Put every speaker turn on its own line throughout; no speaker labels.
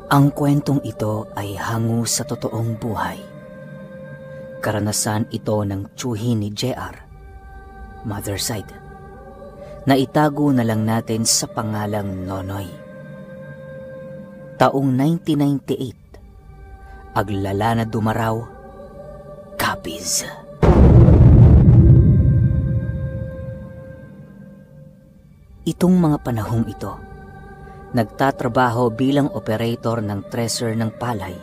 Ang kwentong ito ay hango sa totoong buhay. Karanasan ito ng tiyuhin ni JR, mother side, na itago na lang natin sa pangalang Nonoy. Taong 1998, aglala na dumaraw, Capiz. Itong mga panahong ito, nagtatrabaho bilang operator ng thresher ng palay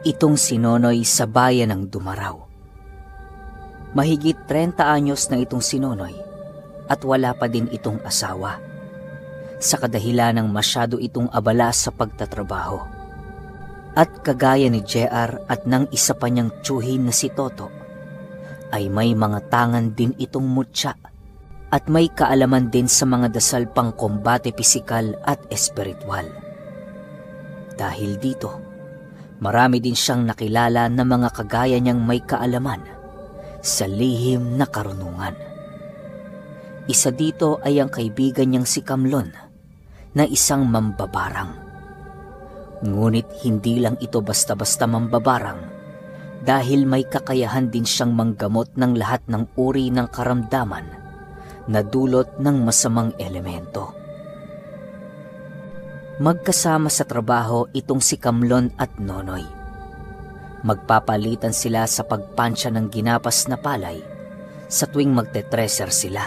itong si Nonoy sa bayan ng Dumaraw. Mahigit 30 anyos na itong si Nonoy at wala pa din itong asawa sa kadahilan ng masyado itong abala sa pagtatrabaho. At kagaya ni JR at ng isa pa niyang tiyuhin na si Toto, ay may mga tangan din itong mutya at may kaalaman din sa mga dasal pang kombate pisikal at espiritual. Dahil dito, marami din siyang nakilala na mga kagaya niyang may kaalaman sa lihim na karunungan. Isa dito ay ang kaibigan niyang si Kamlon na isang mambabarang. Ngunit hindi lang ito basta-basta mambabarang dahil may kakayahan din siyang manggamot ng lahat ng uri ng karamdaman na dulot ng masamang elemento. Magkasama sa trabaho itong si Kamlon at Nonoy. Magpapalitan sila sa pagpansya ng ginapas na palay sa tuwing magtetreser sila.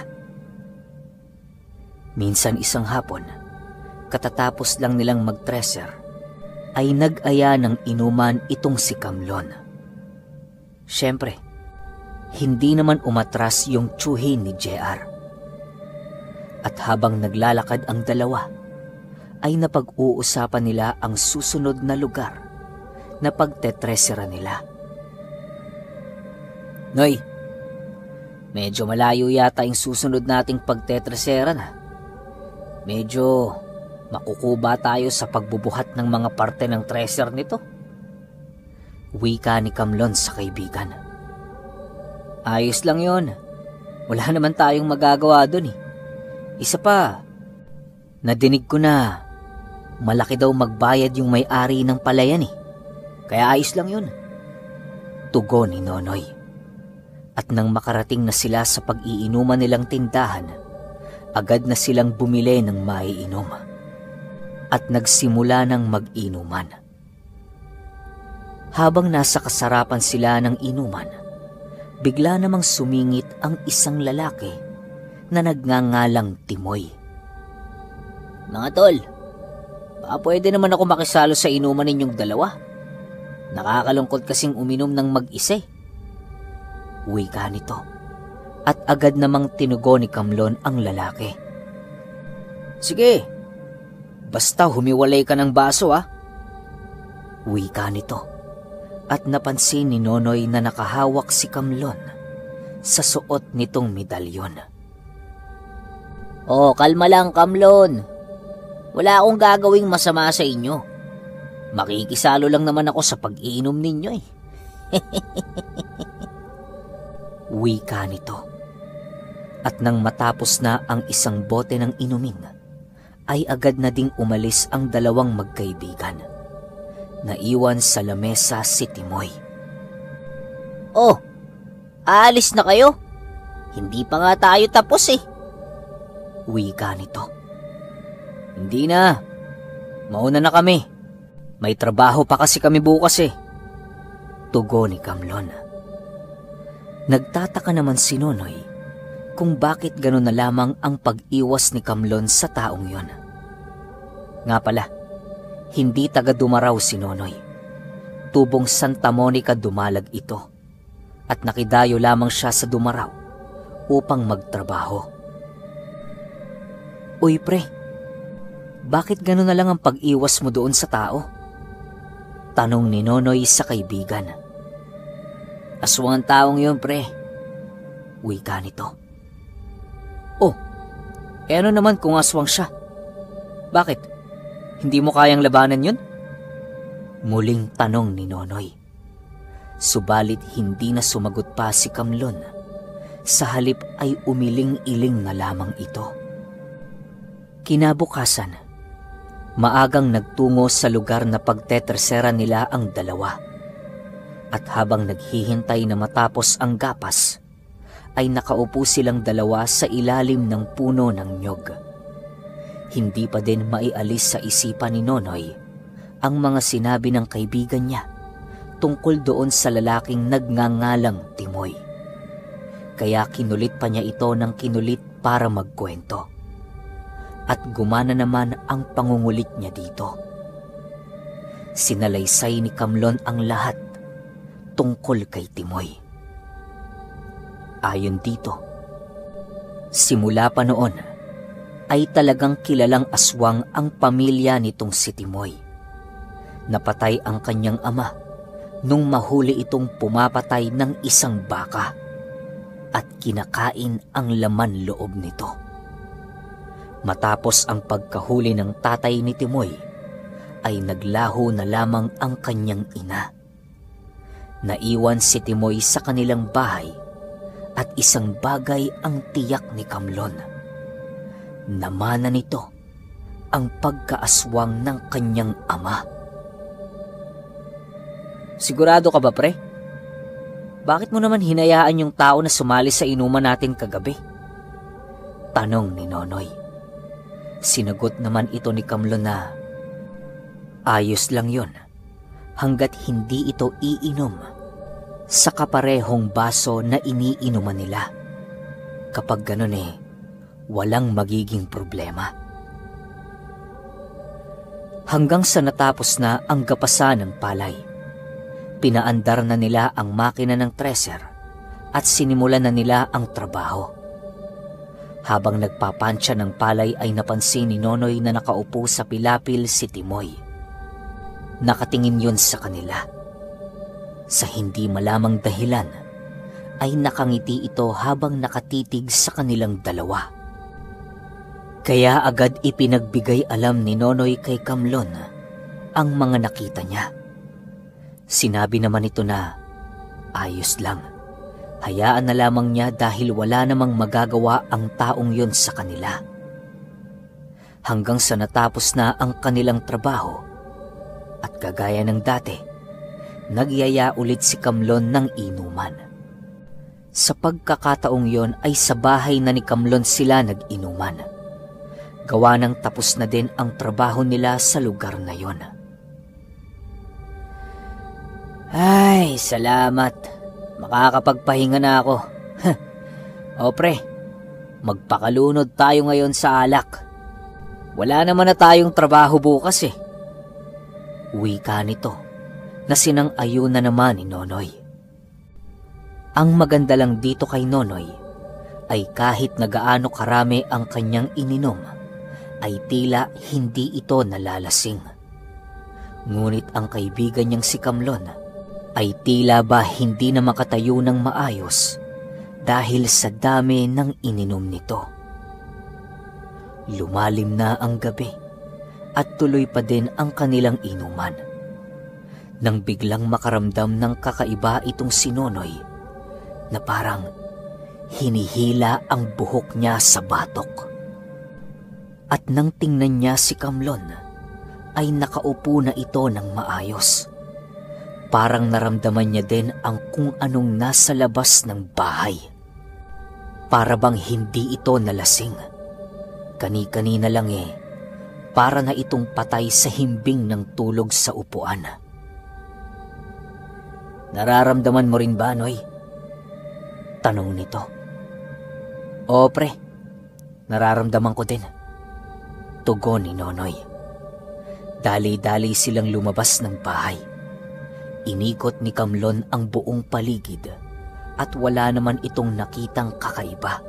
Minsan isang hapon, katatapos lang nilang magtreser, ay nag-aya ng inuman itong si Kamlon. Siyempre, hindi naman umatras yung tiyuhin ni JR. At habang naglalakad ang dalawa, ay napag-uusapan nila ang susunod na lugar na pagtetresera nila. Noy, medyo malayo yata yung susunod nating pagtetresera na. Medyo makukuba tayo sa pagbubuhat ng mga parte ng treser nito. Wika ni Kamlon sa kaibigan. Ayos lang yon. Wala naman tayong magagawa dun eh. Isa pa, nadinig ko na malaki daw magbayad yung may-ari ng palayan eh. Kaya ayos lang yun. Tugon ni Nonoy. At nang makarating na sila sa pag-iinuman nilang tindahan, agad na silang bumili ng maiinom. At nagsimula ng mag-inuman. Habang nasa kasarapan sila ng inuman, bigla namang sumingit ang isang lalaki na nagngangalang Timoy. Mga tol, baka pwede naman ako makisalo sa inuman ninyong dalawa. Nakakalungkot kasing uminom ng mag-isa. Wika nito. At agad namang tinugon ni Kamlon ang lalaki. Sige, basta humiwalay ka ng baso ah. Wika nito. At napansin ni Nonoy na nakahawak si Kamlon sa suot nitong medalyon. Oh, kalma lang, Kamlon. Wala akong gagawing masama sa inyo. Makikisalo lang naman ako sa pag-iinom ninyo eh. Wika nito. At nang matapos na ang isang bote ng inumin, ay agad na ding umalis ang dalawang magkaibigan. Naiwan sa lamesa si Timoy. Oh, aalis na kayo? Hindi pa nga tayo tapos eh. Wika nito. Hindi na. Mauna na kami. May trabaho pa kasi kami bukas eh. Tugon ni Kamlon. Nagtataka naman si Nonoy kung bakit gano'n na lamang ang pag-iwas ni Kamlon sa taong yon. Nga pala, hindi taga Dumaraw si Nonoy. Tubong Santa Monica dumalag ito at nakidayo lamang siya sa Dumaraw upang magtrabaho. Uy pre, bakit gano'n na lang ang pag-iwas mo doon sa tao? Tanong ni Nonoy sa kaibigan. Aswang ang taong yun pre. Wika nito. Oh, ano naman kung aswang siya? Bakit? Hindi mo kayang labanan yun? Muling tanong ni Nonoy. Subalit hindi na sumagot pa si Kamlon. Sa halip ay umiling-iling na lamang ito. Kinabukasan, Maagang nagtungo sa lugar na pagtetersera nila ang dalawa. At habang naghihintay na matapos ang gapas, ay nakaupo silang dalawa sa ilalim ng puno ng nyog. Hindi pa din maialis sa isipan ni Nonoy ang mga sinabi ng kaibigan niya tungkol doon sa lalaking nagngangalang Timoy. Kaya kinulit pa niya ito ng kinulit para magkwento. At gumana naman ang pangungulit niya dito. Sinalaysay ni Kamlon ang lahat tungkol kay Timoy. Ayon dito, simula pa noon ay talagang kilalang aswang ang pamilya nitong si Timoy. Napatay ang kanyang ama nung mahuli itong pumapatay ng isang baka at kinakain ang laman loob nito. Matapos ang pagkahuli ng tatay ni Timoy, ay naglaho na lamang ang kanyang ina. Naiwan si Timoy sa kanilang bahay at isang bagay ang tiyak ni Kamlon. Namana nito ang pagkaaswang ng kanyang ama. Sigurado ka ba, pre? Bakit mo naman hinayaan yung tao na sumali sa inuman natin kagabi? Tanong ni Nonoy. Sinagot naman ito ni Kamlon na ayos lang yon hanggat hindi ito iinom sa kaparehong baso na iniinuman nila. Kapag ganun walang magiging problema. Hanggang sa natapos na ang gapasan ng palay, pinaandar na nila ang makina ng treser at sinimulan na nila ang trabaho. Habang nagpapansya ng palay ay napansin ni Nonoy na nakaupo sa pilapil si Timoy. Nakatingin yun sa kanila. Sa hindi malamang dahilan, ay nakangiti ito habang nakatitig sa kanilang dalawa. Kaya agad ipinagbigay alam ni Nonoy kay Kamlon ang mga nakita niya. Sinabi naman ito na ayos lang. Hayaan na lamang niya dahil wala namang magagawa ang taong yon sa kanila. Hanggang sa natapos na ang kanilang trabaho, at kagaya ng dati, nagyaya ulit si Kamlon ng inuman. Sa pagkakataong yon ay sa bahay na ni Kamlon sila nag-inuman. Gawa ng tapos na din ang trabaho nila sa lugar na yon. Ay, salamat. Makakapagpahinga na ako. O pre, magpakalunod tayo ngayon sa alak. Wala naman na tayong trabaho bukas Wika nito na sinang-ayon na naman ni Nonoy. Ang maganda lang dito kay Nonoy ay kahit na gaano karami ang kanyang ininom, ay tila hindi ito nalalasing. Ngunit ang kaibigan niyang si Kamlon ay tila ba hindi na makatayo ng maayos dahil sa dami ng ininom nito. Lumalim na ang gabi at tuloy pa din ang kanilang inuman. Nang biglang makaramdam ng kakaiba itong si Nonoy na parang hinihila ang buhok niya sa batok. At nang tingnan niya si Kamlon ay nakaupo na ito ng maayos. Parang naramdaman niya din ang kung anong nasa labas ng bahay. Para bang hindi ito nalasing. Kani-kanina lang para na itong patay sa himbing ng tulog sa upuan. Nararamdaman mo rin ba, Noy? Tanong nito. O pre, nararamdaman ko din. Tugon ni Nonoy. Dali-dali silang lumabas ng bahay. Inikot ni Kamlon ang buong paligid at wala naman itong nakitang kakaiba.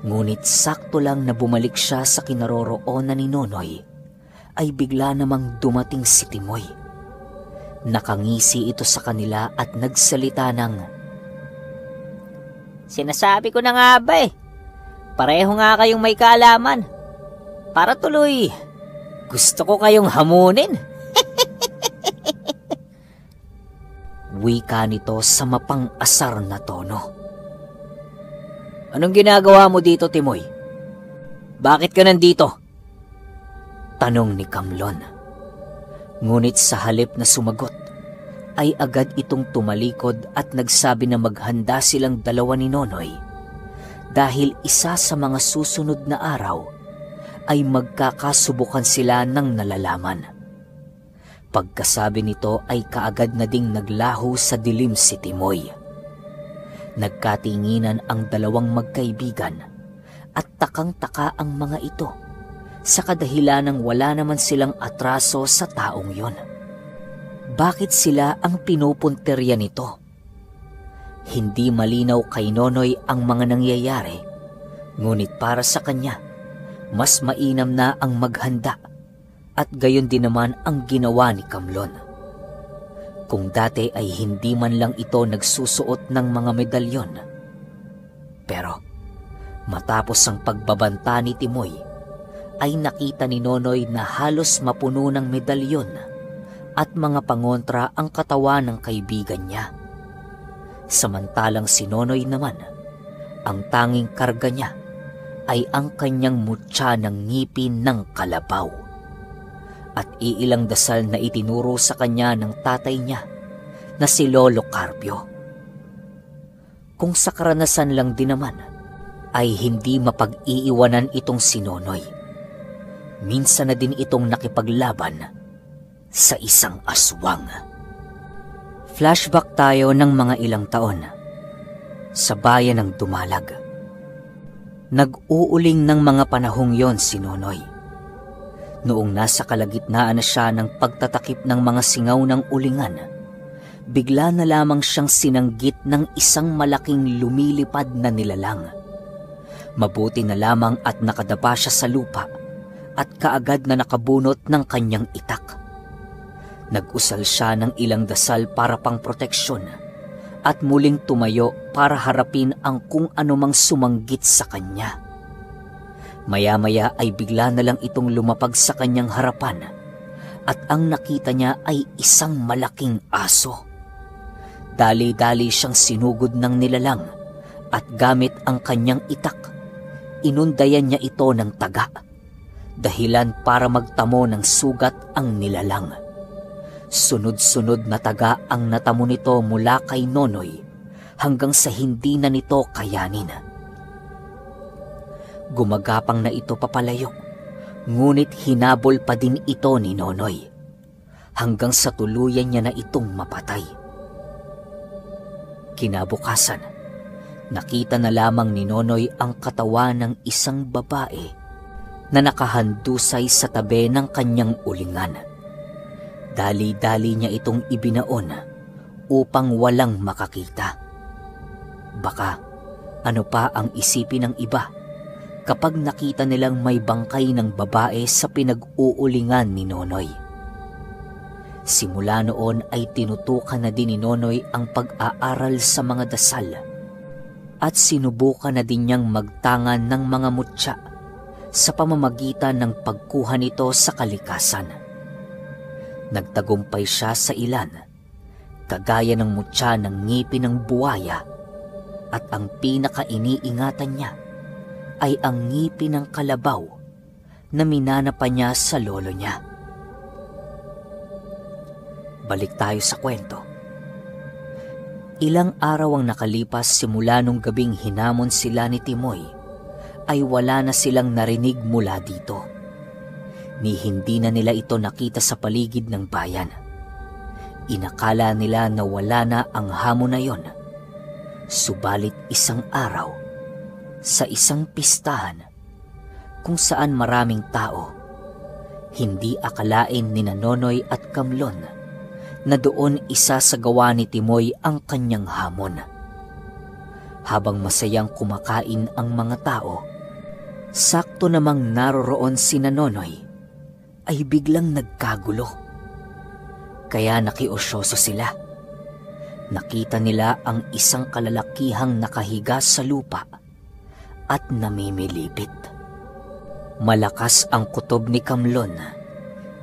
Ngunit sakto lang na bumalik siya sa kinaroroonan ni Nonoy, ay bigla namang dumating si Timoy. Nakangisi ito sa kanila at nagsalita ng, "Sinasabi ko na nga ba pareho nga kayong may kaalaman. Para tuloy, gusto ko kayong hamunin." Wika nito sa mapang-asar na tono. "Anong ginagawa mo dito, Timoy? Bakit ka nandito?" Tanong ni Kamlon. Ngunit sa halip na sumagot, ay agad itong tumalikod at nagsabi na maghanda silang dalawa ni Nonoy dahil isa sa mga susunod na araw ay magkakasubukan sila ng nalalaman. Pagkasabi nito ay kaagad na ding naglaho sa dilim si Timoy. Nagkatinginan ang dalawang magkaibigan at takang-taka ang mga ito sa kadahilanang wala naman silang atraso sa taong yon. Bakit sila ang pinupunterya nito? Hindi malinaw kay Nonoy ang mga nangyayari, ngunit para sa kanya, mas mainam na ang maghanda at gayon din naman ang ginawa ni Kamlon. Kung dati ay hindi man lang ito nagsusuot ng mga medalyon, pero matapos ang pagbabanta ni Timoy, ay nakita ni Nonoy na halos mapuno ng medalyon at mga pangontra ang katawan ng kaibigan niya. Samantalang si Nonoy naman, ang tanging karga niya ay ang kanyang mutya ng ngipin ng kalabaw at iilang dasal na itinuro sa kanya ng tatay niya na si Lolo Carpio. Kung sa karanasan lang din naman, ay hindi mapag-iiwanan itong si Nonoy. Minsan na din itong nakipaglaban sa isang aswang. Flashback tayo ng mga ilang taon sa bayan ng Dumalag. Nag-uuling ng mga panahong yon si Nonoy. Noong nasa kalagitnaan na siya ng pagtatakip ng mga singaw ng ulingan, bigla na lamang siyang sinanggit ng isang malaking lumilipad na nilalang. Mabuti na lamang at nakadapa siya sa lupa at kaagad na nakabunot ng kanyang itak. Nag-usal siya ng ilang dasal para pang proteksyon at muling tumayo para harapin ang kung anumang sumanggit sa kanya. Maya-maya ay bigla na lang itong lumapag sa kanyang harapan at ang nakita niya ay isang malaking aso. Dali-dali siyang sinugod ng nilalang at gamit ang kanyang itak, inundayan niya ito ng taga, dahilan para magtamo ng sugat ang nilalang. Sunod-sunod na taga ang natamo nito mula kay Nonoy hanggang sa hindi na nito kayanin. Gumagapang na ito papalayo, ngunit hinabol pa din ito ni Nonoy hanggang sa tuluyan niya na itong mapatay. Kinabukasan, nakita na lamang ni Nonoy ang katawan ng isang babae na nakahandusay sa tabi ng kanyang ulingan. Dali-dali niya itong ibinaon upang walang makakita. Baka ano pa ang isipin ng iba kapag nakita nilang may bangkay ng babae sa pinag-uulingan ni Nonoy. Simula noon ay tinutukan na din ni Nonoy ang pag-aaral sa mga dasal at sinubukan na din niyang magtangan ng mga mutya sa pamamagitan ng pagkuha nito sa kalikasan. Nagtagumpay siya sa ilan, kagaya ng mutya ng ngipin ng buwaya, at ang pinaka-iniingatan niya ay ang ngipin ng kalabaw na minana pa niya sa lolo niya. Balik tayo sa kwento. Ilang araw ang nakalipas simula nung gabing hinamon sila ni Timoy, ay wala na silang narinig mula dito. Ni hindi na nila ito nakita sa paligid ng bayan. Inakala nila na wala na ang hamon na yon. Subalit isang araw, sa isang pistahan, kung saan maraming tao, hindi akalain ni Nonoy at Kamlon na doon isa sa gawa ni Timoy ang kanyang hamon. Habang masayang kumakain ang mga tao, sakto namang naroroon si Nonoy, ay biglang nagkagulo. Kaya nakiusyoso sila. Nakita nila ang isang kalalakihang nakahiga sa lupa at namimilipit. Malakas ang kutob ni Kamlon.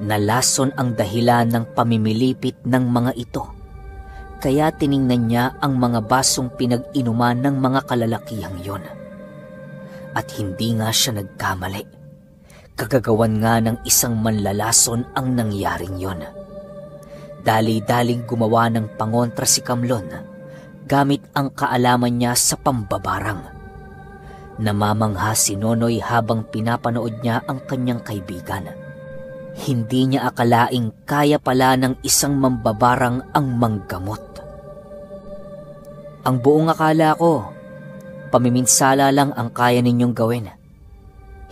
Nalason ang dahilan ng pamimilipit ng mga ito. Kaya tiningnan niya ang mga basong pinag-inuman ng mga kalalakihang yon. At hindi nga siya nagkamali. Kagagawan nga ng isang manlalason ang nangyaring yon. Dali-daling gumawa ng pangontra si Kamlon gamit ang kaalaman niya sa pambabarang. Namamangha si Nonoy habang pinapanood niya ang kanyang kaibigan. Hindi niya akalaing kaya pala ng isang mambabarang ang manggamot. Ang buong akala ko, pamiminsala lang ang kaya ninyong gawin.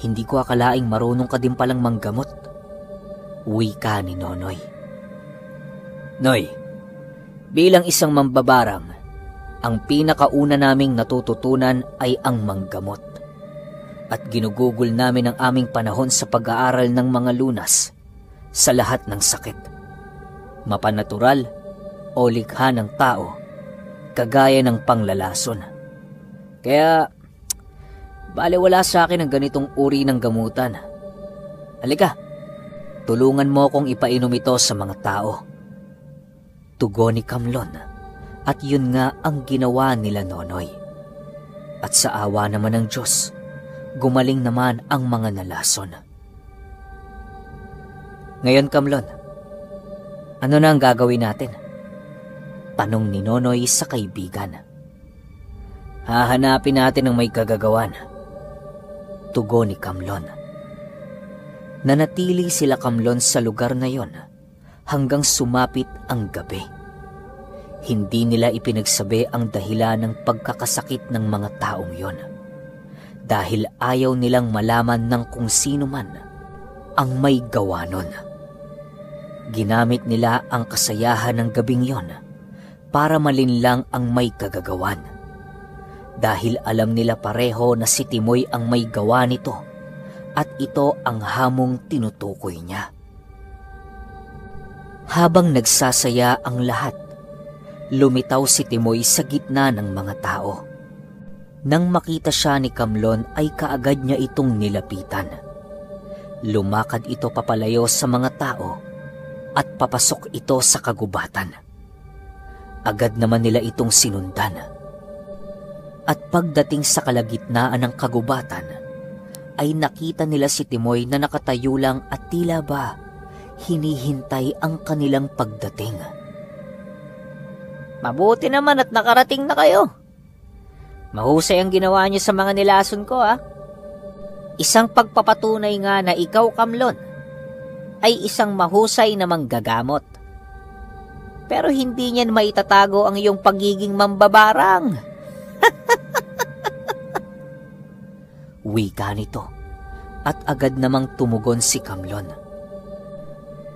Hindi ko akalaing marunong ka din palang manggamot. Wika ni Nonoy. Noy, bilang isang mambabarang, ang pinakauna naming natututunan ay ang manggamot. At ginugugol namin ang aming panahon sa pag-aaral ng mga lunas sa lahat ng sakit. Mapanatural o likha ng tao, kagaya ng panglalason. Kaya, balewala sa akin ang ganitong uri ng gamutan. Halika, tulungan mo kong ipainom ito sa mga tao. Tugon ni Kamlon. At yun nga ang ginawa nila Nonoy. At sa awa naman ng Diyos, gumaling naman ang mga nalason. Ngayon, Kamlon, ano na ang gagawin natin? Tanong ni Nonoy sa kaibigan. Hahanapin natin ang may kagagawan. Tugon ni Kamlon. Nanatili sila Kamlon sa lugar na yon hanggang sumapit ang gabi. Hindi nila ipinagsabi ang dahilan ng pagkakasakit ng mga taong yon, dahil ayaw nilang malaman ng kung sino man ang may gawa nun. Ginamit nila ang kasayahan ng gabing yon para malinlang ang may kagagawan, dahil alam nila pareho na si Timoy ang may gawa nito at ito ang hamong tinutukoy niya. Habang nagsasaya ang lahat, lumitaw si Timoy sa gitna ng mga tao. Nang makita siya ni Kamlon ay kaagad niya itong nilapitan. Lumakad ito papalayo sa mga tao at papasok ito sa kagubatan. Agad naman nila itong sinundan. At pagdating sa kalagitnaan ng kagubatan, ay nakita nila si Timoy na nakatayo lang at tila ba hinihintay ang kanilang pagdating. Mabuti naman at nakarating na kayo. Mahusay ang ginawa niyo sa mga nilason ko, ha? Isang pagpapatunay nga na ikaw, Kamlon, ay isang mahusay na manggagamot. Pero hindi niyan maitatago ang iyong pagiging mambabarang. Wika nito, at agad namang tumugon si Kamlon.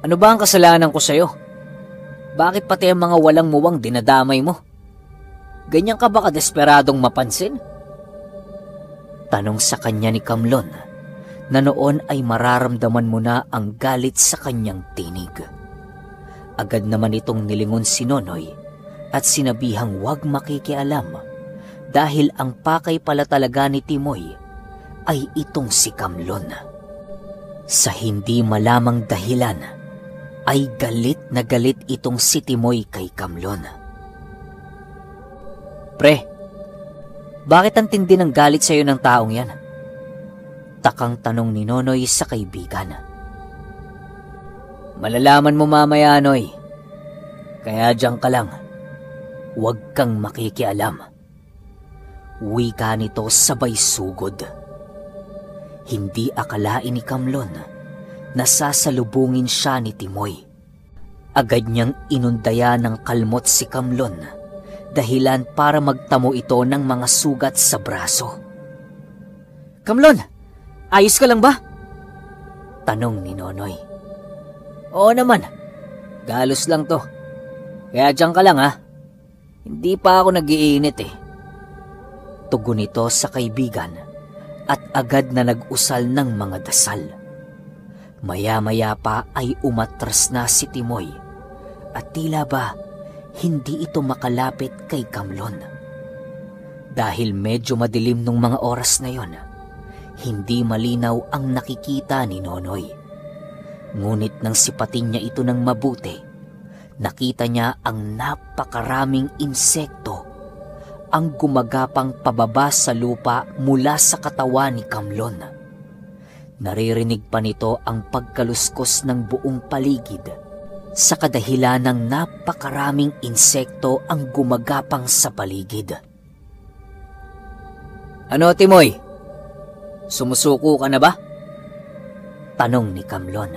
Ano ba ang kasalanan ko sa'yo? Bakit pati ang mga walang muwang dinadamay mo? Ganyan ka ba kadesperadong mapansin? Tanong sa kanya ni Kamlon, na noon ay mararamdaman mo na ang galit sa kanyang tinig. Agad naman itong nilingon si Nonoy at sinabihang huwag makikialam, dahil ang pakay pala talaga ni Timoy ay itong si Kamlon. Sa hindi malamang dahilan, ay galit na galit itong si Timoy kay Kamlon. Pre, bakit ang tindi ng galit sa'yo ng taong yan? Takang tanong ni Nonoy sa kaibigan. Malalaman mo mamaya, Noy. Kaya diyan ka lang. Huwag kang makikialam. Wika nito sabay sugod. Hindi akalain ni Kamlon nasasalubungin siya ni Timoy. Agad niyang inundaya ng kalmot si Kamlon, dahilan para magtamo ito ng mga sugat sa braso. Kamlon, ayos ka lang ba? Tanong ni Nonoy. Oo naman, galos lang to. Kaya diyan ka lang, ha? Hindi pa ako nag-iinit eh. Tugon ito sa kaibigan at agad na nag-usal ng mga dasal. Maya-maya pa ay umatras na si Timoy at tila ba hindi ito makalapit kay Kamlon. Dahil medyo madilim nung mga oras na yon, hindi malinaw ang nakikita ni Nonoy. Ngunit nang sipatin niya ito ng mabuti, nakita niya ang napakaraming insekto ang gumagapang pababa sa lupa mula sa katawan ni Kamlon. Naririnig pa nito ang pagkaluskos ng buong paligid sa kadahilan ng napakaraming insekto ang gumagapang sa paligid. "Ano, Timoy? Sumusuko ka na ba?" tanong ni Kamlon.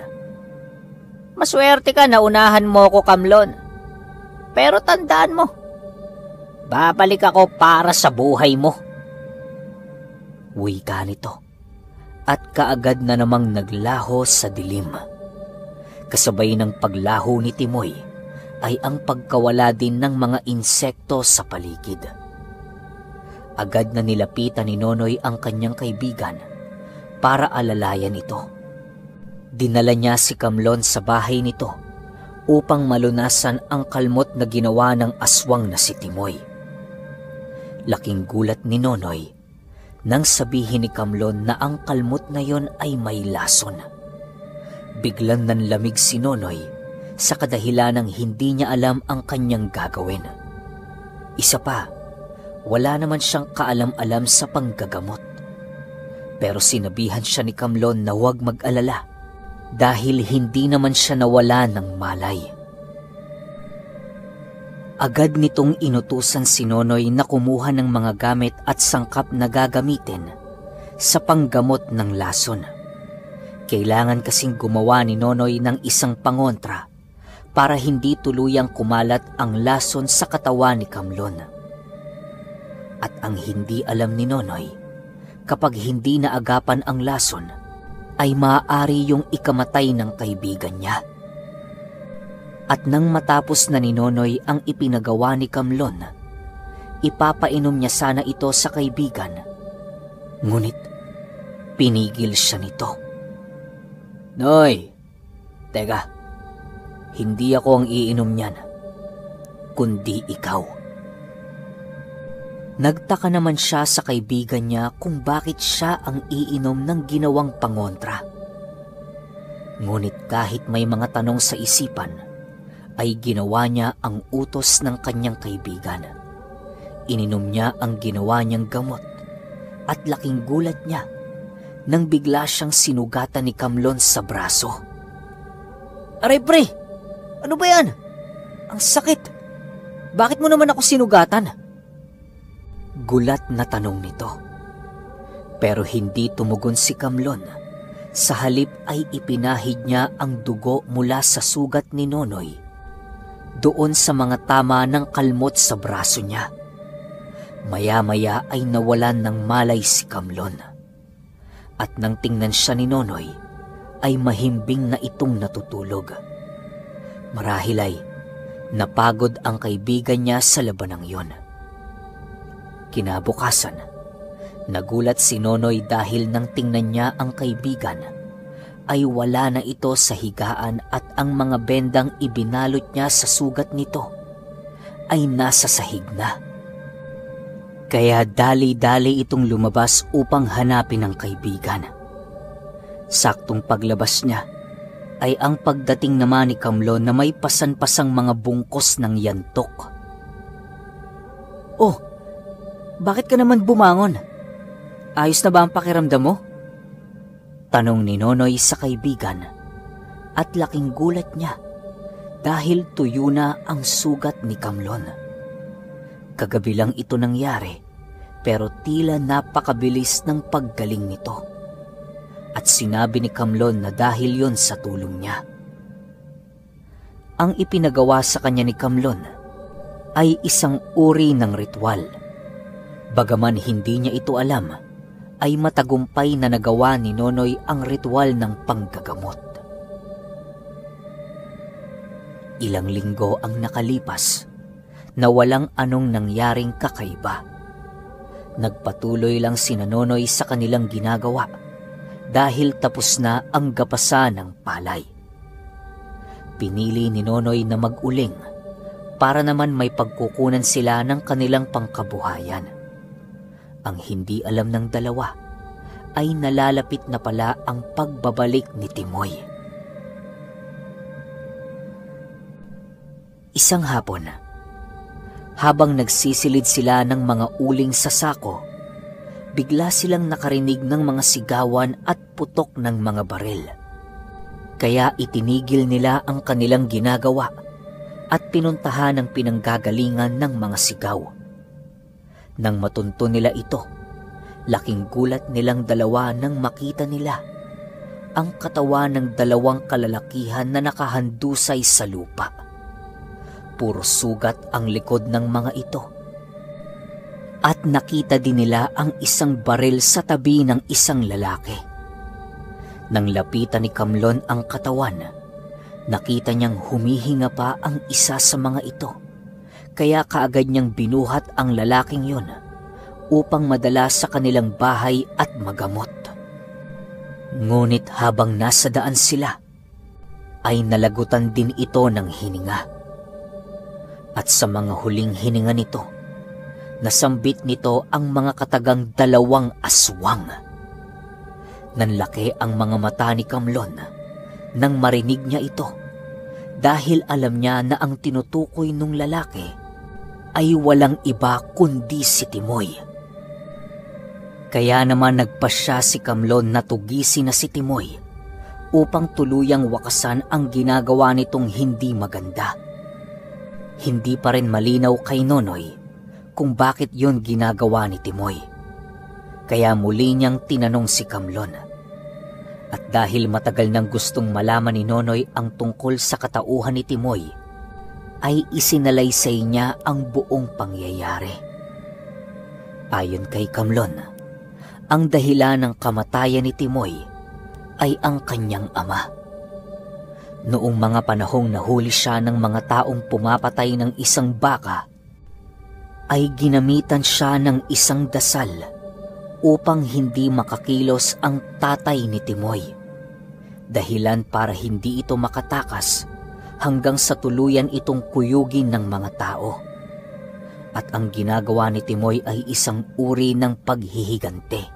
"Maswerte ka na unahan mo ko, Kamlon. Pero tandaan mo, babalik ako para sa buhay mo." Wika nito at kaagad na namang naglaho sa dilim. Kasabay ng paglaho ni Timoy ay ang pagkawala din ng mga insekto sa paligid. Agad na nilapitan ni Nonoy ang kanyang kaibigan para alalayan ito. Dinala niya si Kamlon sa bahay nito upang malunasan ang kalmot na ginawa ng aswang na si Timoy. Laking gulat ni Nonoy nang sabihin ni Kamlon na ang kalmot na yon ay may lason. Biglang nanlamig si Nonoy sa kadahilanang hindi niya alam ang kanyang gagawin. Isa pa, wala naman siyang kaalam-alam sa panggagamot. Pero sinabihan siya ni Kamlon na huwag mag-alala dahil hindi naman siya nawala ng malay. Agad nitong inutusan si Nonoy na kumuha ng mga gamit at sangkap na gagamitin sa panggamot ng lason. Kailangan kasing gumawa ni Nonoy ng isang pangontra para hindi tuluyang kumalat ang lason sa katawan ni Kamlon. At ang hindi alam ni Nonoy, kapag hindi naagapan ang lason, ay maaari yung ikamatay ng kaibigan niya. At nang matapos na ni Nonoy ang ipinagawa ni Kamlon, ipapainom niya sana ito sa kaibigan. Ngunit pinigil siya nito. "Noy, teka, hindi ako ang iinom niyan, kundi ikaw." Nagtaka naman siya sa kaibigan niya kung bakit siya ang iinom ng ginawang pangontra. Ngunit kahit may mga tanong sa isipan, ay ginawa niya ang utos ng kanyang kaibigan. Ininom niya ang ginawa niyang gamot at laking gulat niya nang bigla siyang sinugatan ni Kamlon sa braso. "Aray pre, ano ba yan? Ang sakit. Bakit mo naman ako sinugatan?" Gulat na tanong nito. Pero hindi tumugon si Kamlon. Sa halip ay ipinahid niya ang dugo mula sa sugat ni Nonoy doon sa mga tama ng kalmot sa braso niya. Maya-maya ay nawalan ng malay si Kamlon. At nang tingnan siya ni Nonoy, ay mahimbing na itong natutulog. Marahil ay napagod ang kaibigan niya sa labanang yon. Kinabukasan, nagulat si Nonoy dahil nang tingnan niya ang kaibigan, ay wala na ito sa higaan at ang mga bendang ibinalot niya sa sugat nito ay nasa sahig na. Kaya dali-dali itong lumabas upang hanapin ang kaibigan. Saktong paglabas niya ay ang pagdating naman ni Kamlon na may pasan-pasang mga bungkos ng yantok. "Oh, bakit ka naman bumangon? Ayos na ba ang pakiramdam mo?" tanong ni Nonoy sa kaibigan, at laking gulat niya dahil tuyo na ang sugat ni Kamlon. Kagabi lang ito nangyari, pero tila napakabilis ng paggaling nito. At sinabi ni Kamlon na dahil yon sa tulong niya. Ang ipinagawa sa kanya ni Kamlon ay isang uri ng ritual. Bagaman hindi niya ito alam, ay matagumpay na nagawa ni Nonoy ang ritual ng panggagamot. Ilang linggo ang nakalipas na walang anong nangyaring kakaiba. Nagpatuloy lang si Nonoy sa kanilang ginagawa dahil tapos na ang gapasan ng palay. Pinili ni Nonoy na mag-uling para naman may pagkukunan sila ng kanilang pangkabuhayan. Ang hindi alam ng dalawa ay nalalapit na pala ang pagbabalik ni Timoy. Isang hapon, habang nagsisilid sila ng mga uling sa sako, bigla silang nakarinig ng mga sigawan at putok ng mga baril. Kaya itinigil nila ang kanilang ginagawa at pinuntahan ang pinanggagalingan ng mga sigaw. Nang matunto nila ito, laking gulat nilang dalawa nang makita nila ang katawan ng dalawang kalalakihan na nakahandusay sa lupa. Puro sugat ang likod ng mga ito. At nakita din nila ang isang baril sa tabi ng isang lalaki. Nang lapitan ni Kamlon ang katawan, nakita niyang humihinga pa ang isa sa mga ito. Kaya kaagad niyang binuhat ang lalaking yun upang madala sa kanilang bahay at magamot. Ngunit habang nasa daan sila, ay nalagutan din ito ng hininga. At sa mga huling hininga nito, nasambit nito ang mga katagang 2 aswang. Nanlaki ang mga mata ni Kamlon nang marinig niya ito, dahil alam niya na ang tinutukoy nung lalaki ay walang iba kundi si Timoy. Kaya naman nagpasya si Kamlon na tugisin na si Timoy upang tuluyang wakasan ang ginagawa nitong hindi maganda. Hindi pa rin malinaw kay Nonoy kung bakit yon ginagawa ni Timoy. Kaya muli niyang tinanong si Kamlon. At dahil matagal nang gustong malaman ni Nonoy ang tungkol sa katauhan ni Timoy, ay isinalaysay niya ang buong pangyayari. Ayon kay Kamlon, ang dahilan ng kamatayan ni Timoy ay ang kanyang ama. Noong mga panahong nahuli siya ng mga taong pumapatay ng isang baka, ay ginamitan siya ng isang dasal upang hindi makakilos ang tatay ni Timoy. Dahilan para hindi ito makatakas hanggang sa tuluyan itong kuyugin ng mga tao. At ang ginagawa ni Timoy ay isang uri ng paghihigante,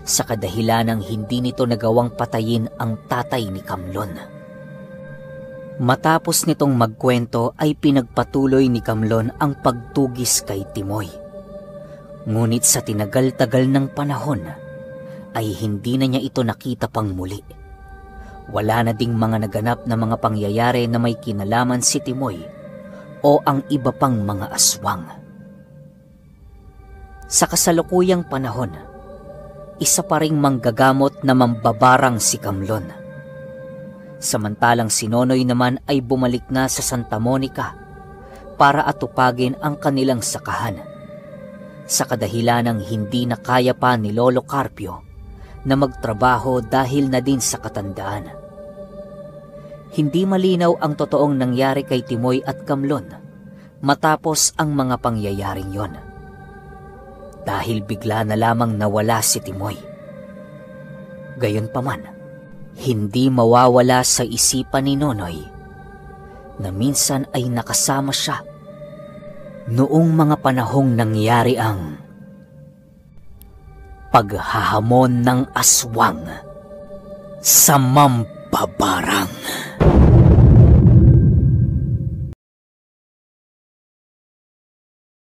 sa kadahilanang hindi nito nagawang patayin ang tatay ni Kamlon. Matapos nitong magkwento ay pinagpatuloy ni Kamlon ang pagtugis kay Timoy. Ngunit sa tinagal-tagal ng panahon ay hindi na niya ito nakita pang muli. Wala na ding mga naganap na mga pangyayari na may kinalaman si Timoy o ang iba pang mga aswang. Sa kasalukuyang panahon, isa pa ring manggagamot na mambabarang si Kamlon. Samantalang si Nonoy naman ay bumalik na sa Santa Monica para atupagin ang kanilang sakahan, sa kadahilanang hindi na kaya pa ni Lolo Carpio na magtrabaho dahil na din sa katandaan. Hindi malinaw ang totoong nangyari kay Timoy at Kamlon matapos ang mga pangyayaring yon, dahil bigla na lamang nawala si Timoy. Gayunpaman, hindi mawawala sa isipan ni Nonoy na minsan ay nakasama siya noong mga panahong nangyari ang paghahamon ng aswang sa mambabarang.